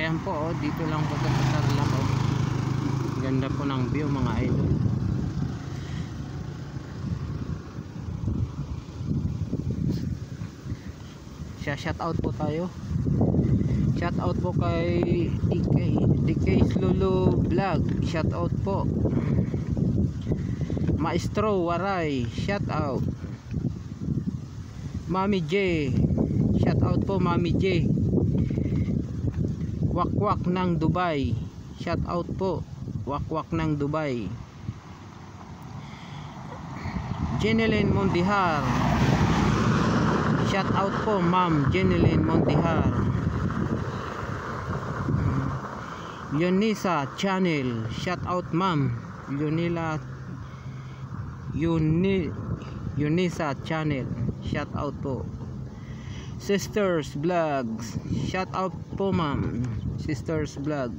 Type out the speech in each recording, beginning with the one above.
Ayan po, oh, dito lang po sa Tarlac, oh. Ganda po ng view mga idol. Shout out po tayo. Shout out po kay DK Lulu Vlog. Shout out po. Maestro Waray, shout out. Mami J, shout out po Mami J. Wakwak ng Dubai, shout out po. Wakwak ng Dubai. Jeneline Mondihar, shout out po Ma'am Jeneline Mondihar. Yunisa Channel, shout out Ma'am Yunisa Channel, shout out po. Sisters Vlogs, shout out po Ma'am Sisters Vlog.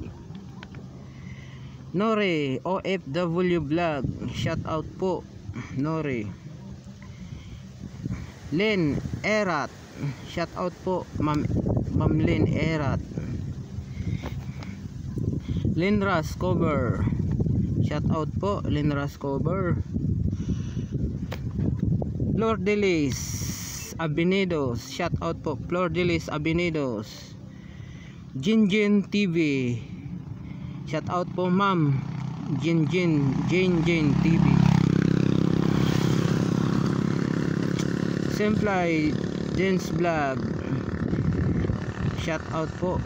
Nore OFW Vlog, shout out po Nore. Len Erat, shout out po Ma'am Len Erat. Linras Cover, shout out po Linras Cover. Flor Delis Abinidos, shout out po Flor Delis Abinidos. Jinjin TV, shout out po Ma'am Jinjin TV. Simplay Dance Vlog, shout out po.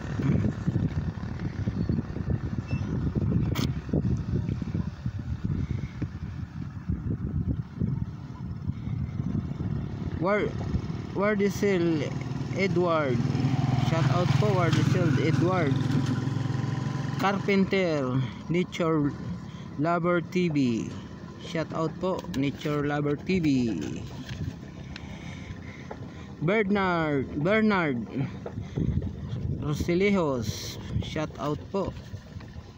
Wardisel Edward, shout out po Wardisel Edward. Carpenter Nature Lover TV, shout out po Nature Lover TV. Bernard Roselejos, shout out po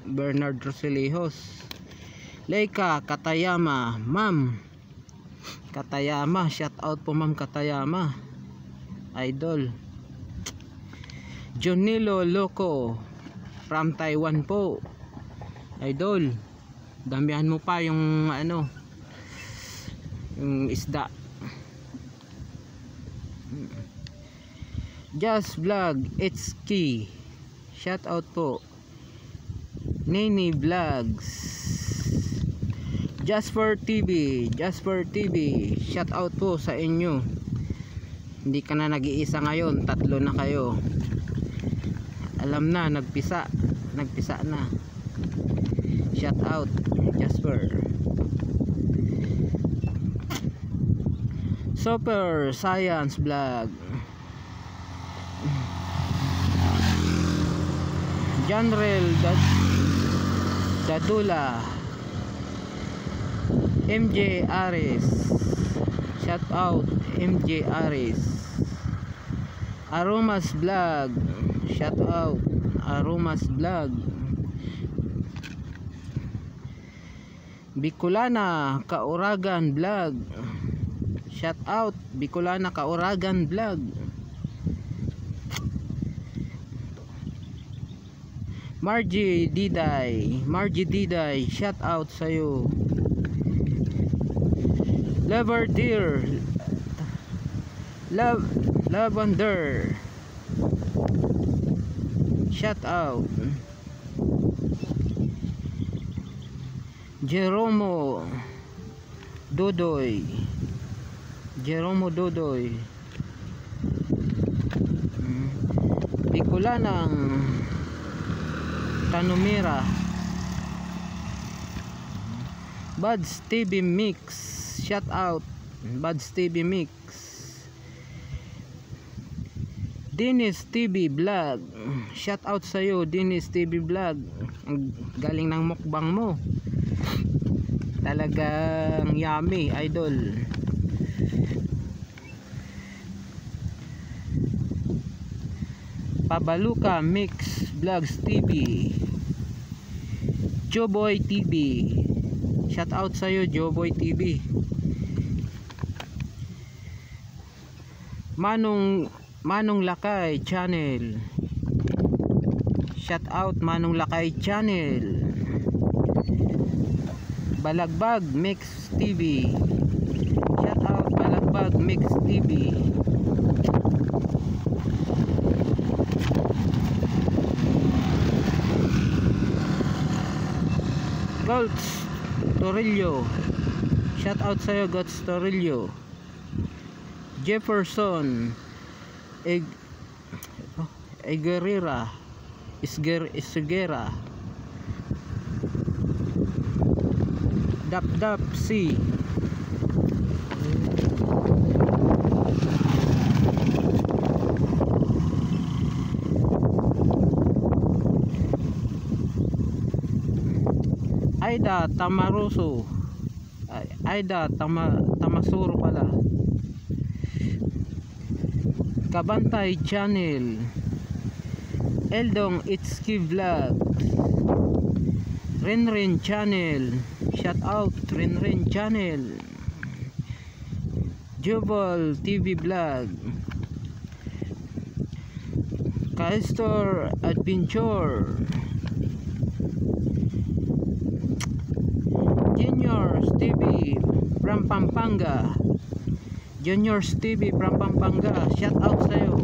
Bernard Roselejos. Leica Katayama, Ma'am Katayama, shout out po Ma'am Katayama, idol. Jonilo Loco from Taiwan po, idol. Damihan mo pa yung ano, yung isda. Just Vlog It's Key, shout out po. Nini Vlogs. Jasper TV, shout out po sa inyo. Hindi ka na nag-iisa ngayon, 3 na kayo. Alam na, nagpisa na. Shout out Jasper. Super Science Vlog. Janrel Dadula. MJ Aris, shout out MJ Aris. Aromas Vlog, shout out Aromas Vlog. Bicolana Kauragan Vlog, shout out Bicolana Kauragan Vlog. Margie Diday, shout out sa'yo. Lavender, shout out. Jeromo Dodoy, Bicolanang Tanumira. Buds TV Mix, shout out Buds TV Mix. Dennis TV Vlog, shout out sa'yo Dennis TV Vlog. Ang galing ng mukbang mo, talagang yummy, idol. Pabaluka Mix Vlogs TV. Joboy TV, shout out sa'yo Joboy TV. Manong Lakay Channel, shout out Manong Lakay Channel. Balagbag Mix TV, shout out Balagbag Mix TV. Golds Torillo, shout out sa'yo Golds Torillo. Jefferson Egerira Isgera, Dap C, Aida Tamaroso, Tamasuro pala, Kabantay Channel, Eldong Itski Vlog, Renren Channel, shout out Renren Channel, Jubal TV Vlog, Kaistor Adventure, Juniors TV from Pampanga, Juniors TV from Pampanga, shout out sa'yo.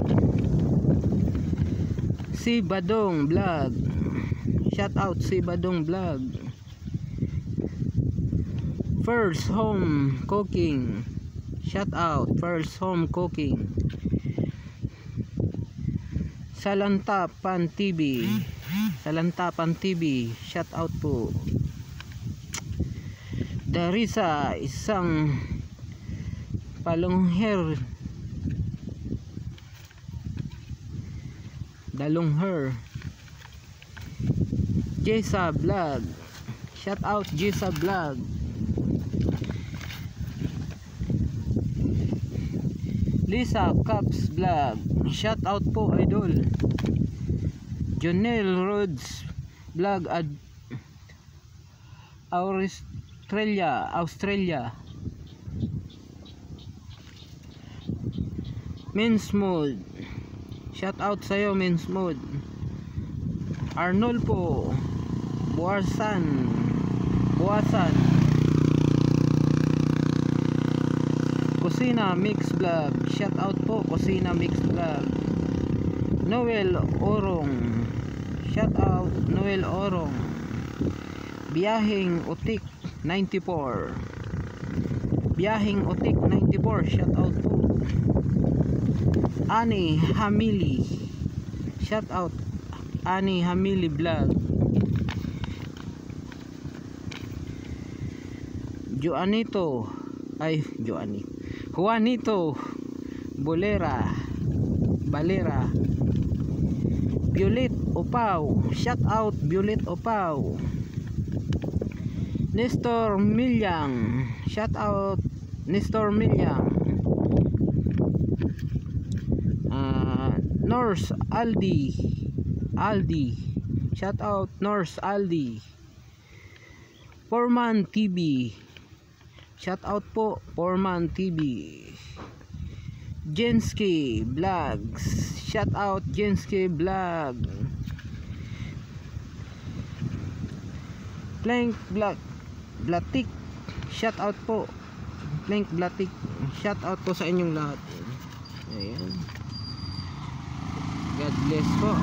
Si Badong Vlog, shout out si Badong Vlog. First Home Cooking, shout out First Home Cooking. Salantapan TV, Salantapan TV, shout out po. Darisa isang palongher, Dalongher. Jessa Vlog, shout out Jessa Vlog. Lisa Caps Vlog, shout out po idol. Jonel Rhodes Vlog at Australia. Men's Mode, shout out sa'yo Men's Mode. Arnolfo Buasan, Kusina Mix Vlog, shout out po Kusina Mix Vlog. Noel Orong, shout out Noel Orong. Biyaheng Utik 94, Biyaheng Utik 94, shout out po. Ani Hamili, shout out Ani Hamili Vlog. Juanito Balera, Violet Opao, shout out Violet Opao. Nestor Milyang, shout out Nestor Milyang. Norse Aldi, shout out Norse Aldi. Foreman TV, shout out po Foreman TV. Jensky Vlogs, shout out Jensky Vlog. Plank Blatik, shout out po Plank Blatik, shout out po sa inyong lahat. Ayan, God bless po.